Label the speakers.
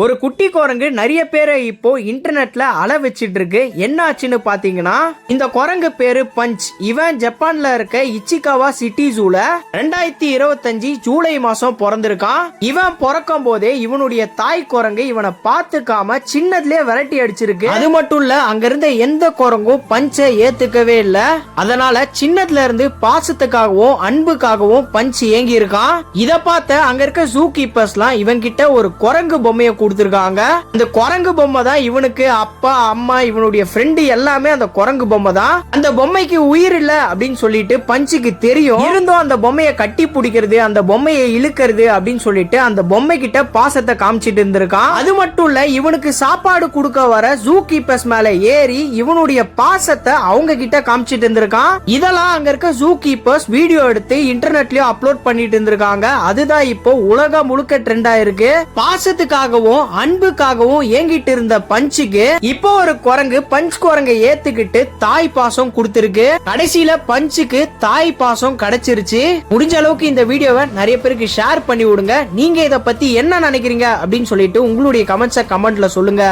Speaker 1: ஒரு குட்டி குரங்கு நிறைய பேரை இப்போ இன்டர்நெட்ல அல வச்சிட்டு இருக்கு. என்ன ஆச்சுன்னு பாத்தீங்கன்னா, இந்த குரங்கு பேரு பஞ்ச். இவன் ஜப்பான்ல இருக்க இச்சிகாவா சிட்டி ஜூல 2025 ஜூலை மாசம் பிறந்திருக்கான். இவன் பிறக்கும் போதே இவனுடைய தாய் குரங்கு இவனை பார்த்துக்காம சின்னதுலயே விரட்டி அடிச்சிருக்கு. அது மட்டும் இல்ல, அங்க இருந்த எந்த குரங்கும் பஞ்சை ஏத்துக்கவே இல்ல. அதனால சின்னதுல இருந்து பாசத்துக்காகவும் அன்புக்காகவும் பஞ்ச் ஏங்கி இருக்கான். இத பார்த்த அங்க இருக்க ஜூ கீப்பர்ஸ்லாம் இவன் கிட்ட ஒரு குரங்கு பொம்மையை கொடுத்திருக்காங்க. இந்த குரங்கு பொம்மை தான் இவனுக்கு அப்பா அம்மா இவனுடைய ஃப்ரெண்டு எல்லாமே அந்த குரங்கு பொம்மை தான். அந்த பொம்மைக்கு உயிர் இல்ல அப்படின்னு சொல்லிட்டு பஞ்சுக்கு தெரியும். இருந்தும் அந்த பொம்மையை கட்டி பிடிக்கிறது, அந்த பொம்மையை இழுக்கிறது அப்படின்னு சொல்லிட்டு அந்த பொம்மை கிட்ட பாசத்தை காமிச்சிட்டு இருந்திருக்கான். அது மட்டும் இல்ல, இவனுக்கு சாப்பாடு கொடுக்க வர ஜூ கீப்பர்ஸ் மேல ஏறி இவனுடைய பாசத்தை அவங்க கிட்ட காமிச்சிட்டு இருந்திருக்கான். இதெல்லாம் அங்க இருக்க ஜூ கீப்பர்ஸ் வீடியோ எடுத்து இன்டர்நெட்லயும் அப்லோட் பண்ணிட்டு இருந்திருக்காங்க. அதுதான் இப்போ உலகம் முழுக்க ட்ரெண்ட் ஆயிருக்கு. பாசத்துக்காகவும் அன்புக்காகவும் ஏங்கிட்டு இருந்த பஞ்சுக்கு இப்போ ஒரு குரங்கு பஞ்ச் குரங்கை ஏத்துக்கிட்டு தாய் பாசம் கொடுத்திருக்கு. கடைசியில பஞ்சுக்கு தாய் பாசம் கிடைச்சிருச்சு. முடிஞ்ச அளவுக்கு இந்த வீடியோவை நிறைய பேருக்கு ஷேர் பண்ணி விடுங்க. நீங்க இத பத்தி என்ன நினைக்கிறீங்க அப்படின்னு சொல்லிட்டு உங்களுடைய கமெண்ட்ஸை கமெண்ட்ல சொல்லுங்க.